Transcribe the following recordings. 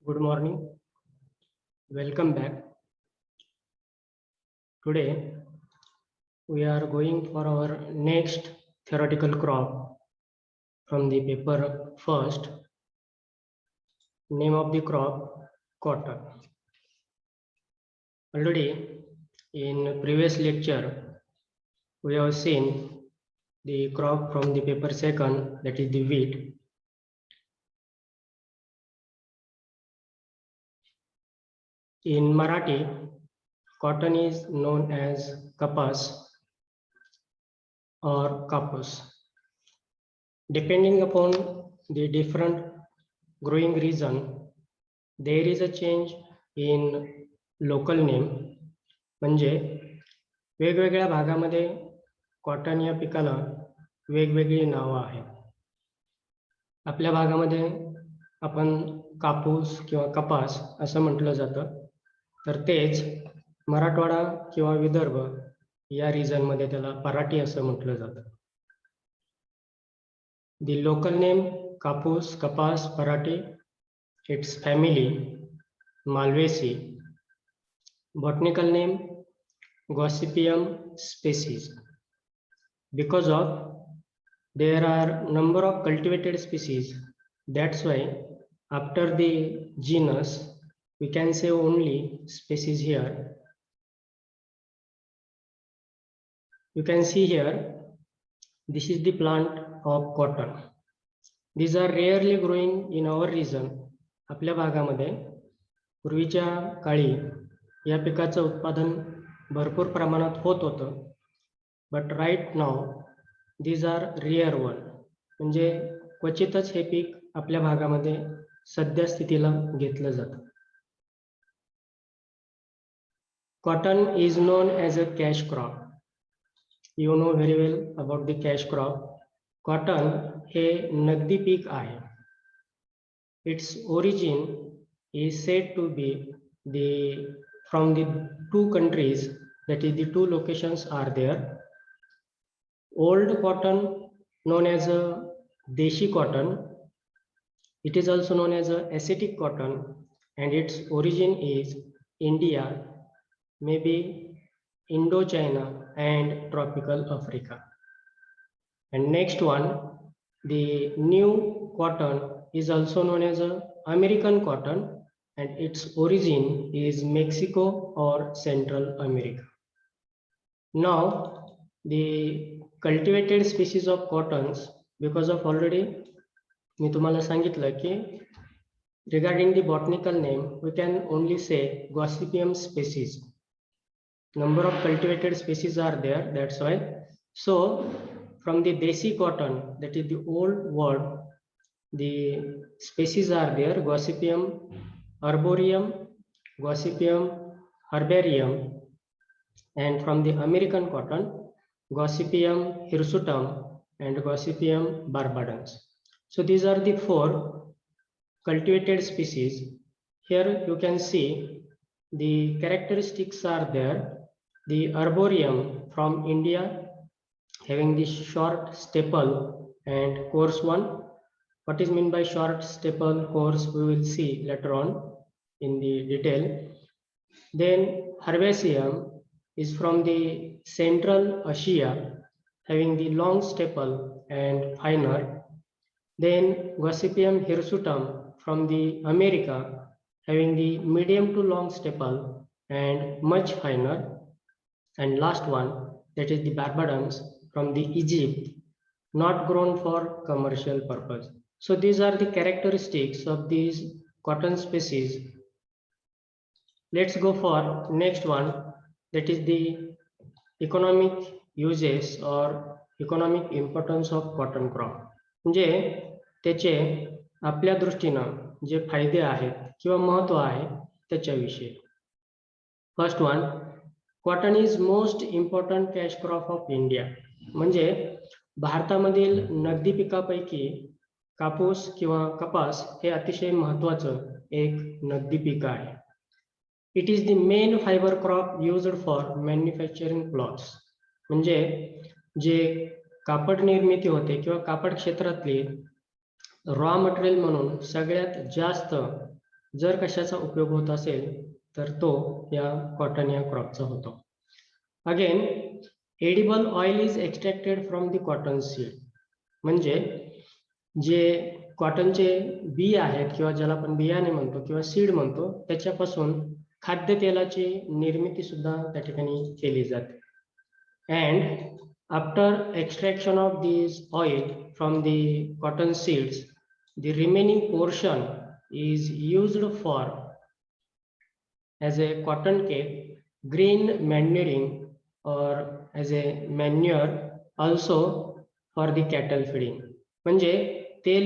Good morning. Welcome back. Today we are going for our next theoretical crop from the paper first. Name of the crop cotton. Already in previous lecture we have seen the crop from the paper second, that is the wheat. In Marathi, cotton is known as kapas or kapus. Depending upon the different growing region, there is a change in local name. म्हणजे वेगवेगळ्या भागामध्ये cotton या पिकाला वेगवेगळी नावं आहेत. आपल्या भागामध्ये आपण कापूस किंवा कपास असं म्हटलं जातं, तर तेच मराठवाडा किंवा विदर्भ या रिजन मध्ये त्याला पराठी असं म्हटलं जातं. The local name kapus, kapas, parathi, its family Malvaceae. Botanical name Gossypium species. Because of there are number of cultivated species, that's why after the genus we can say only species here. You can see here, this is the plant of cotton. These are rarely growing in our region. आपल्या भागामध्ये पूर्वीच्या काळी या पिकाचं उत्पादन भरपूर प्रमाणात होत होतं, but right now these are rare one. म्हणजे क्वचितच हे पीक आपल्या भागामध्ये सध्या स्थितीला घेतलं जातं. Cotton is known as a cash crop. You know very well about the cash crop. Cotton हे नगदी पीक आहे. Its origin is said to be from the two countries, that is the two locations are there. Old cotton known as a Deshi cotton. It is also known as a ascetic cotton, and its origin is India, maybe Indochina and tropical Africa. And next one, the new cotton is also known as a American cotton, and its origin is Mexico or Central America. Now the cultivated species of cottons, because of already मी तुम्हाला सांगितलं की regarding the botanical name we can only say Gossypium species. Number of cultivated species are there, that's why. So from the Desi cotton, that is the old word, the species are there: Gossypium arboreum, Gossypium herbarium, and from the American cotton, Gossypium hirsutum and Gossypium barbadans. So these are the four cultivated species. Here you can see the characteristics are there. The arboreum from India, having the short staple and coarse one. What is meant by short staple, coarse, we will see later on in the detail. Then Herbaceaum is from the Central Asia, having the long staple and finer. Then Gossypium hirsutum from the America, having the medium to long staple and much finer. And last one, that is the barbadans from the Egypt, not grown for commercial purpose. So these are the characteristics of these cotton species. Let's go for next one, that is the economic uses or economic importance of cotton crop. म्हणजे त्याचे आपल्या दृष्टीनं जे फायदे आहेत किंवा महत्व आहे त्याच्याविषयी. First one, cotton is most important cash crop of India. म्हणजे भारतामधील नगदी पिकापैकी कापूस किंवा कपास हे अतिशय महत्वाचं एक नगदी पीक आहे. It is the main fibre crop used for manufacturing clothes. म्हणजे जे कापड निर्मिती होते किंवा कापड क्षेत्रातली रॉ मटेरियल म्हणून सगळ्यात जास्त जर कशाचा उपयोग होत असेल तर तो या कॉटन या क्रॉपचा होतो. Again edible oil is extracted from the cotton seed. म्हणजे जे कॉटनचे बी आहेत किंवा ज्याला आपण बियाणे म्हणतो किंवा सीड म्हणतो त्याच्यापासून खाद्यतेलाची निर्मिती सुद्धा त्या ठिकाणी केली जाते. And after extraction of this oil from the cotton seeds, the remaining portion is used for as a cotton cake, green manuring, or as a manure also for the cattle feeding. म्हणजे तेल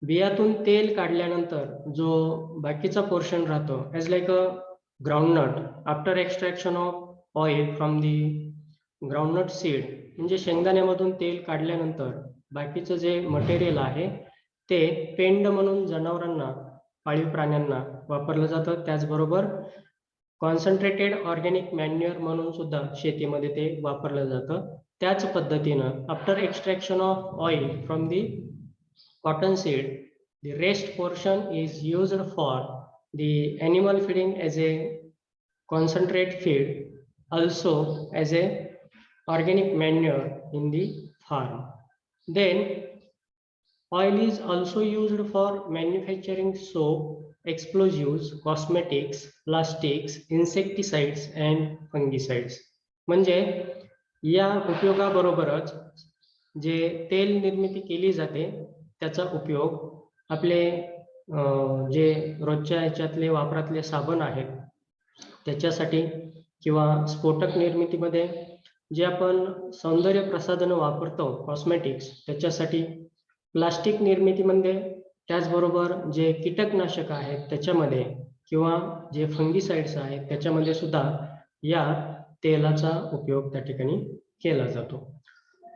बियातून तेल काढल्यानंतर जो बाकीचा portion राहतो as like a groundnut after extraction of oil from the groundnut seed, म्हणजे शेंगदाण्यामधून तेल काढल्यानंतर बाकीचं जे मटेरियल आहे ते पेंड म्हणून जनावरांना, पाळीव प्राण्यांना वापरलं जातं. त्याचबरोबर कॉन्सन्ट्रेटेड ऑर्गॅनिक मॅन्युअर म्हणून सुद्धा शेतीमध्ये ते वापरलं जातं. त्याच पद्धतीनं after extraction of oil from the cotton seed, the rest portion is used for the animal feeding as a concentrate feed, also as a organic manure in the farm. Then oil is also used for manufacturing soap, explosives, cosmetics, plastics, insecticides and fungicides. म्हणजे या उपयोगाबरोबरच जे तेल निर्मिती केली जाते त्याचा उपयोग आपले जे रोजच्या याच्यातले वापरातले साबण आहेत त्याच्यासाठी किंवा स्फोटक निर्मितीमध्ये जे आपण सौंदर्य प्रसाधनं वापरतो कॉस्मेटिक्स त्याच्यासाठी, प्लास्टिक निर्मितीमध्ये, त्याचबरोबर जे कीटकनाशक आहेत त्याच्यामध्ये किंवा जे फंगीसाइड्स आहेत त्याच्यामध्ये सुद्धा या तेलाचा उपयोग त्या ठिकाणी केला जातो.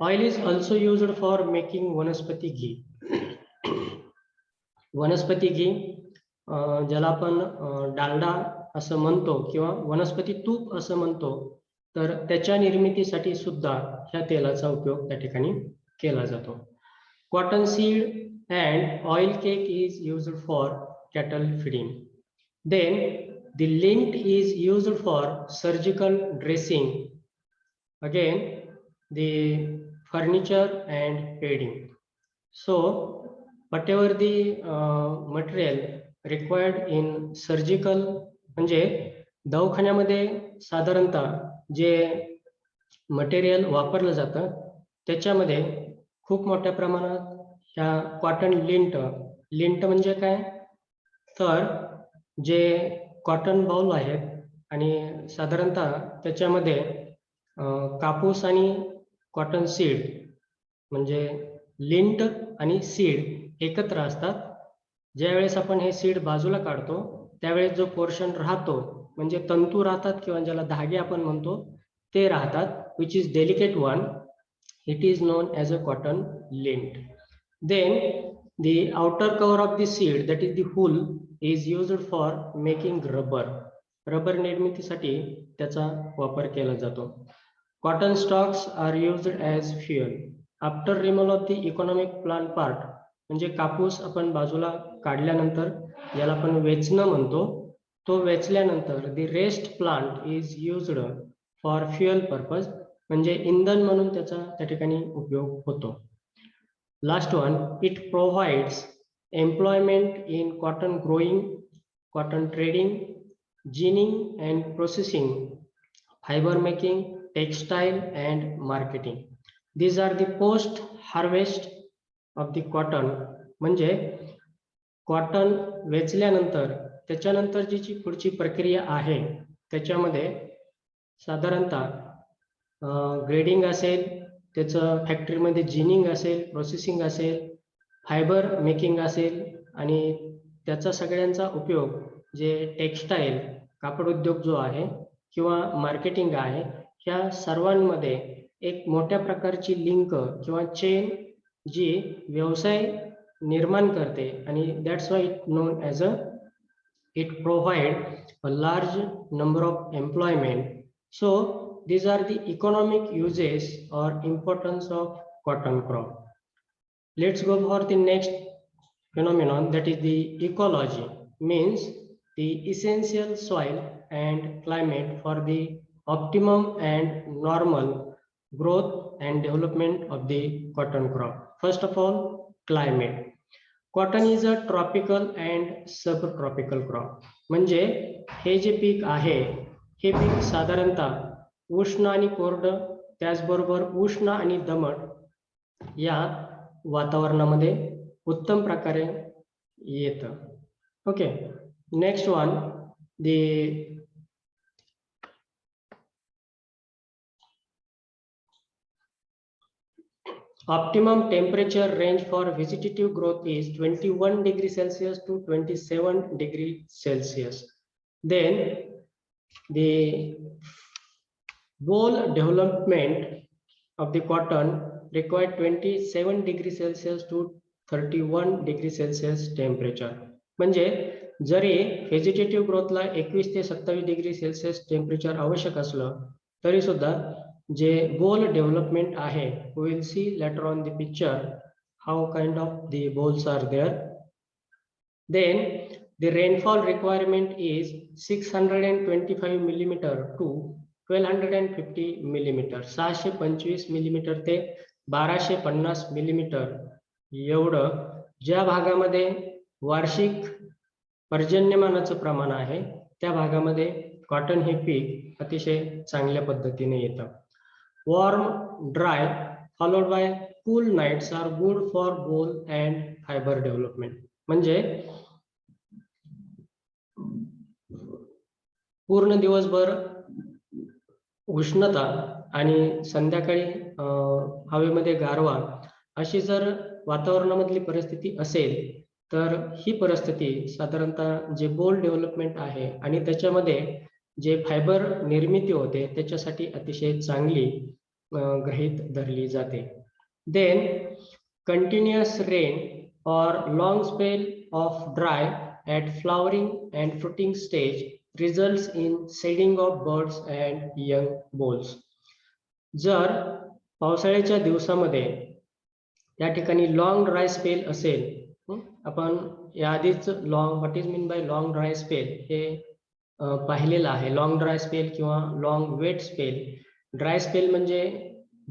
Oil is also used for making वनस्पती घी. वनस्पती घी ज्याला आपण डालडा असं म्हणतो किंवा वनस्पती तूप असं म्हणतो, तर त्याच्या निर्मितीसाठी सुद्धा ह्या तेलाचा उपयोग त्या ठिकाणी केला जातो. Cotton seed and oil cake is used for cattle feeding. Then the lint is used for surgical dressing. Again the furniture and padding. So whatever the material required in surgical, म्हणजे दवाखान्यामध्ये साधारणतः जे मटेरियल वापरलं जातं त्याच्यामध्ये खूप मोठ्या प्रमाणात ह्या कॉटन लिंट म्हणजे काय, तर जे कॉटन बाउल आहेत आणि साधारणतः त्याच्यामध्ये कापूस आणि कॉटन सीड म्हणजे लिंट आणि सीड एकत्र असतात. ज्यावेळेस आपण हे सीड बाजूला काढतो त्यावेळेस जो पोर्शन राहतो म्हणजे तंतू राहतात किंवा ज्याला धागे आपण म्हणतो ते राहतात, which is delicate one. It is known as a cotton lint. Then the outer cover of the seed that is the hull is used for making rubber. Rubber निर्मितीसाठी त्याचा वापर केला जातो. Cotton stalks are used as fuel. After removal of the economic plant part, म्हणजे कापूस आपण बाजूला काढल्यानंतर याला आपण वेचणं म्हणतो, तो वेचल्यानंतर the rest plant is used for fuel purpose, म्हणजे इंधन म्हणून त्याचा त्या ठिकाणी उपयोग होतो. Last one, it provides employment in cotton growing, cotton trading, ginning and processing, fibre making, textile and marketing. These are the post harvest of the cotton. म्हणजे cotton वेचल्यानंतर त्याच्यानंतरची जी पुढची प्रक्रिया आहे त्याच्यामध्ये साधारणतः ग्रेडिंग असेल, त्याचं फॅक्टरीमध्ये जिनिंग असेल, प्रोसेसिंग असेल, फायबर मेकिंग असेल आणि त्याचा सगळ्यांचा उपयोग जे टेक्सटाईल कापड उद्योग जो आहे किंवा मार्केटिंग आहे, ह्या सर्वांमध्ये एक मोठ्या प्रकारची लिंक किंवा चेन जी व्यवसाय निर्माण करते आणि that's why it known as a it provide a large number of employment. So these are the economic uses or importance of cotton crop. Let's go for the next phenomenon, that is the ecology, means the essential soil and climate for the optimum and normal growth and development of the cotton crop. First of all, climate. Cotton is a tropical and subtropical crop. म्हणजे हे जे peak आहे, हे peak साधारणतः उष्ण आणि कोरडं, त्याचबरोबर उष्ण आणि दमट या वातावरणामध्ये उत्तम प्रकारे येतं. Okay, next one, the optimum temperature range for vegetative growth is 21 degrees Celsius to 27 degrees Celsius. Then the bole development of the cotton require 27 degrees Celsius to 31 degrees Celsius temperature. म्हणजे जरी व्हेजिटेटिव्ह ग्रोथला 21 ते 27 degree Celsius temperature आवश्यक असलं तरी सुद्धा जे बोल development आहे, we will see later on the picture how kind of the bolls are there. Then the rainfall requirement is 625 millimeter to 1250 millimeter. 625 millimeter ते 1250 millimeter एवढं ज्या भागामध्ये वार्षिक पर्जन्यमानाचं प्रमाण आहे त्या भागामध्ये कॉटन हे पीक अतिशय चांगल्या पद्धतीने येतं. Warm, dry, followed by cool nights are good for bole and fiber development. म्हणजे पूर्ण दिवसभर उष्णता आणि संध्याकाळी हवेमध्ये गारवा अशी जर वातावरणामधली परिस्थिती असेल तर ही परिस्थिती साधारणतः जे बोल डेव्हलपमेंट आहे आणि त्याच्यामध्ये जे फायबर निर्मिती होते त्याच्यासाठी अतिशय चांगली गृहीत धरली जाते. देन कंटिन्युअस रेन और long spell of dry at flowering and fruiting stage results in shedding of buds and young bolls. जर पावसाळ्याच्या दिवसामध्ये या ठिकाणी लॉंग ड्राय स्पेल असेल, आपण याआधीच what is mean by long dry spell हे पाहिलेलं आहे. लॉंग ड्राय स्पेल किंवा long wet spell. Dry spell म्हणजे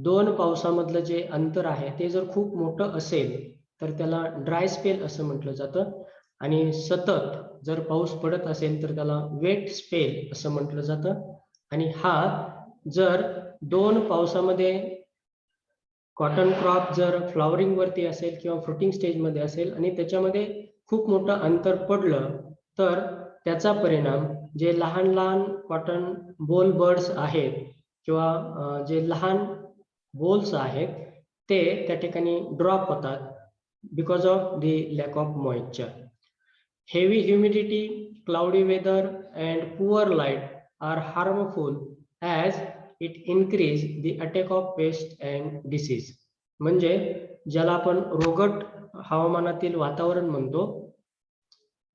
दोन पावसामधलं जे अंतर आहे ते जर खूप मोठं असेल तर त्याला ड्राय स्पेल असं म्हटलं जातं, आणि सतत जर पाऊस पडत असेल तर त्याला वेट स्पेल असं म्हटलं जातं. आणि हा जर दोन पावसामध्ये कॉटन क्रॉप जर फ्लॉवरिंग वरती असेल किंवा फ्रुटिंग स्टेज मध्ये असेल आणि त्याच्यामध्ये खूप मोठं अंतर पडलं तर त्याचा परिणाम जे लहान लहान कॉटन बोल बर्ड्स आहेत किंवा जे लहान बोल्स आहेत ते त्या ठिकाणी ड्रॉप होतात because of the lack of moisture. Heavy humidity, cloudy weather and poor light are harmful as it increase the attack of pest and disease. म्हणजे ज्याला आपण रोगट हवामानातील वातावरण म्हणतो,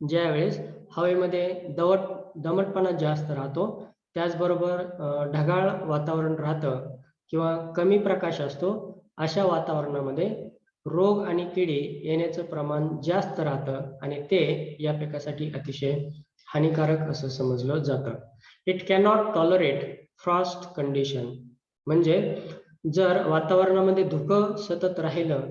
ज्यावेळेस हवेमध्ये दमटपणा जास्त राहतो, त्याचबरोबर ढगाळ वातावरण राहतं किंवा कमी प्रकाश असतो, अशा वातावरणामध्ये रोग आणि किडी येण्याचं प्रमाण जास्त राहतं आणि ते या पिकासाठी अतिशय हानिकारक असं समजलं जातं. It cannot tolerate Frost condition. म्हणजे जर वातावरणामध्ये धुकं सतत राहिलं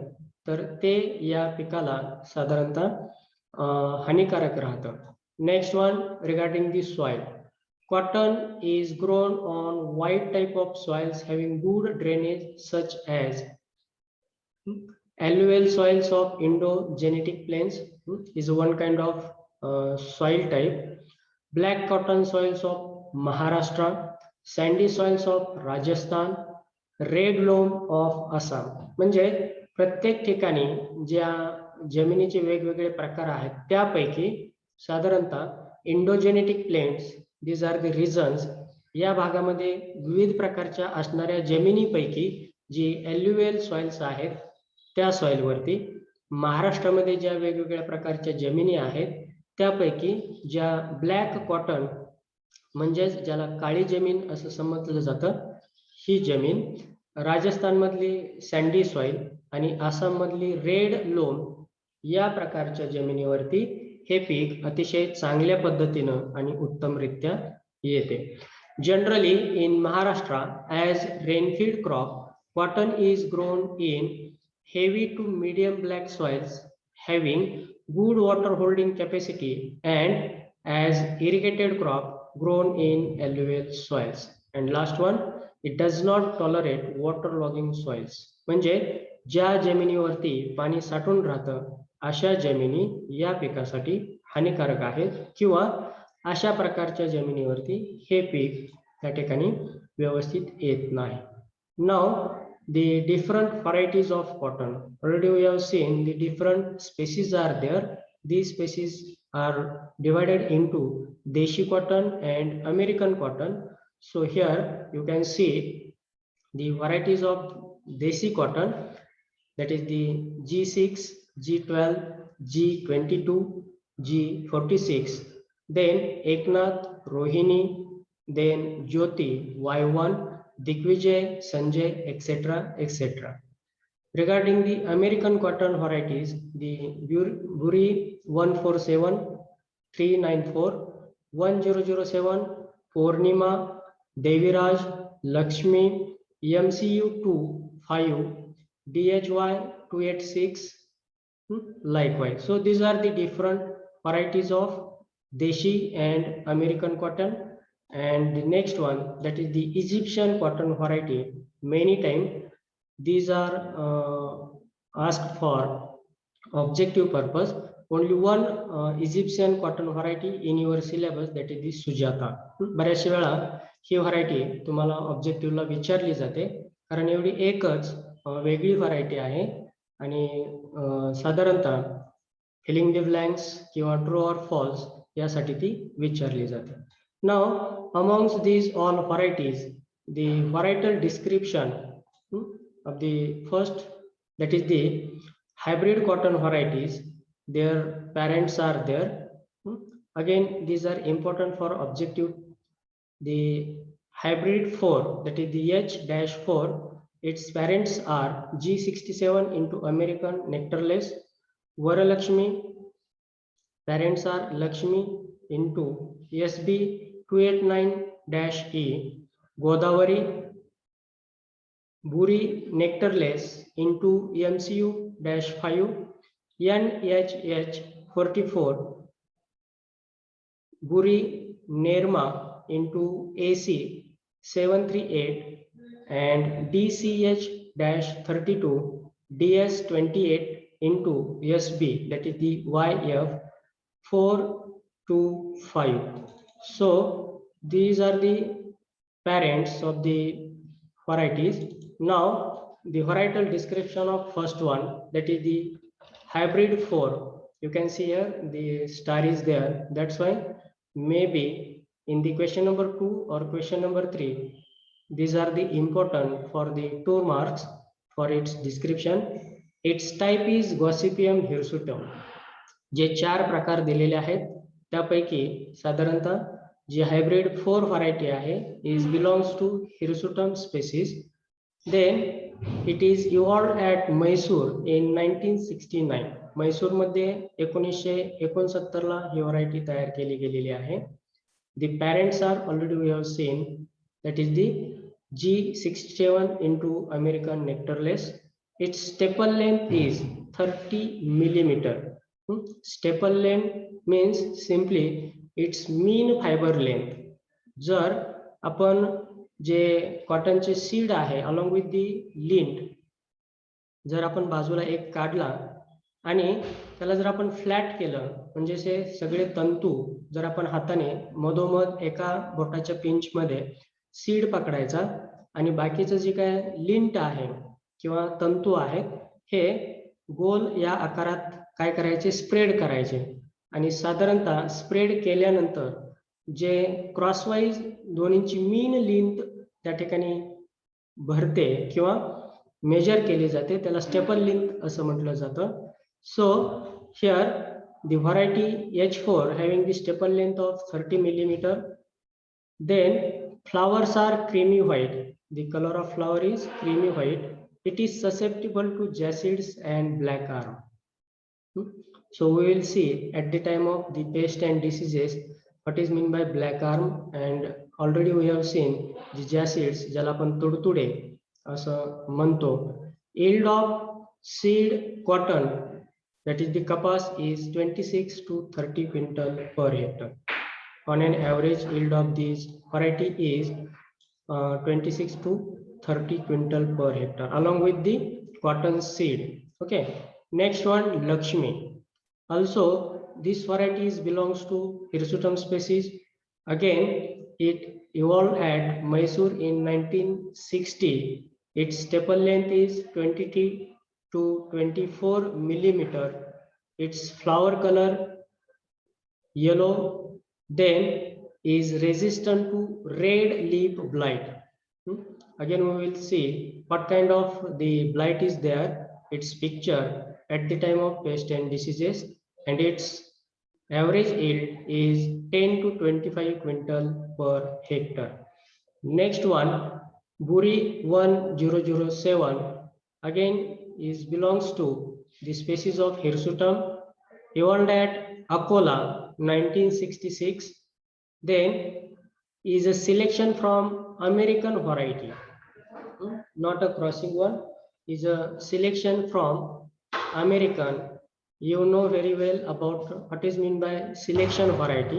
तर ते या पिकाला साधारणतः हानिकारक राहतं. Next one, regarding the soil. Cotton is grown on wide type of soils having good drainage such as alluvial soils of Indo-Genetic plains is one kind of soil type. Black cotton soils of Maharashtra, sandy soils of Rajasthan, red loam of Assam. म्हणजे प्रत्येक ठिकाणी ज्या जमिनीचे वेगवेगळे प्रकार आहेत त्यापैकी साधारणतः Indo Gangetic plains, these are the regions, या भागामध्ये विविध प्रकारच्या असणाऱ्या जमिनीपैकी जी एल्युव्हियल सॉइल्स आहेत त्या सॉइल वरती महाराष्ट्रामध्ये ज्या वेगवेगळ्या प्रकारच्या जमिनी आहेत त्यापैकी ज्या ब्लॅक कॉटन म्हणजेच ज्याला काळी जमीन असं समजलं जातं, ही जमीन, राजस्थान मधली सँडी सॉइल आणि आसाम मधली रेड लोम या प्रकारच्या जमिनीवरती हे पीक अतिशय चांगल्या पद्धतीनं आणि उत्तमरित्या येते. Generally in Maharashtra as rainfed crop cotton is grown in heavy to medium black soils having good water holding capacity and as irrigated crop grown in alluvial soils. And last one, it does not tolerate waterlogging soils. म्हणजे ज्या जमिनीवरती पाणी साठून राहतं अशा जमिनी या पिकासाठी हानिकारक आहेत किंवा अशा प्रकारच्या जमिनीवरती हे पीक त्या ठिकाणी व्यवस्थित येत नाही. Now the different varieties of cotton. Already we have seen the different species are there. These species are divided into Deshi cotton and American cotton. So here you can see the varieties of Deshi cotton, that is the G6, G12, G22, G46, then Eknath, Rohini, then Jyoti, Y1, Digvijay, Sanjay, etc., etc. Regarding the American cotton varieties, the Buri 147, 394, 1007, Purnima, Deviraj, Lakshmi, MCU 25, DHY 286, likewise. So these are the different varieties of Deshi and American cotton. And the next one, that is the Egyptian cotton variety. Many times these are asked for objective purpose. Only one Egyptian cotton variety in your syllabus, that is the Sujata. बऱ्याचशा वेळा ही variety तुम्हाला ऑब्जेक्टिव्हला विचारली जाते कारण एवढी एकच वेगळी variety आहे आणि साधारणतः फिलिंग द ब्लँक्स किंवा ट्रू ऑर फॉल्स यासाठी ती विचारली जाते. Now, amongst these all varieties, the varietal description of the first, that is the hybrid cotton varieties, their parents are there. Again, these are important for objective. The hybrid 4, that is the H-4, its parents are G67 into American nectarless, Varalakshmi, parents are Lakshmi into SB 289-E, Godavari, Buri nectarless into MCU-5, NHH 44, Buri Nerma into AC 738 and DCH-32, DS28 into SB, that is the YF 425. So these are the parents of the varieties. Now the varietal description of first one, that is the hybrid 4. You can see here the star is there. That's why maybe in the question number 2 or question number 3, these are the important for the 2 marks for its description. Its type is Gossypium hirsutum. जे 4 प्रकार दिलेले आहेत त्यापैकी साधारणतः जी hybrid 4 variety आहे is belongs to hirsutum species. Then it is evolved at Mysore in 1969. मैसूरमध्ये 1969 ला ही व्हरायटी तयार केली गेलेली आहे. The parents are already we have seen, that is the G67 into American nectarless. Its staple length is 30 millimeter. Staple length means simply its mean fiber length. जर आपण जे कॉटनचे seed आहे along with the lint जर आपण बाजूला एक काढला आणि त्याला जर आपण फ्लॅट केलं म्हणजे सगळे तंतू जर आपण हाताने मधोमध एका बोटाच्या पिंच मध्ये सीड पकडायचा आणि बाकीचं जे काय लिंट आहे किंवा तंतू आहेत हे गोल या आकारात काय करायचे स्प्रेड करायचे आणि साधारणतः स्प्रेड केल्यानंतर जे क्रॉसवाईज दोन्हींची मीन लेंथ त्या ठिकाणी भरते किंवा मेजर केली जाते त्याला स्टेपल लेंथ असं म्हटलं जातं. So here the variety H4 having the staple length of 30 millimeter. Then flowers are creamy white. The color of flower is creamy white. It is susceptible to jacids and black arm. So we will see at the time of the pest and diseases what is meant by black arm, and already we have seen the jacids ज्याला आपण तुडतुडे असं म्हणतो. Yield of seed cotton, that is the kapas, is 26 to 30 quintal per hectare. On an average yield of this variety is 26 to 30 quintal per hectare along with the cotton seed. Okay, next one, Lakshmi. Also this varieties belongs to Hirsutum species. Again, it evolved at Mysore in 1960. Its staple length is 20 to 24 millimeter. Its flower color yellow, then is resistant to red leaf blight. Again we will see what kind of the blight is there, its picture at the time of pest and diseases, and its average yield is 10 to 25 quintal per hectare. Next one, Buri 1007, again is belongs to the species of Hirsutum, evolved at Akola 1966. Then is a selection from American variety, not a crossing one, is a selection from American. You know very well about what is meant by selection variety.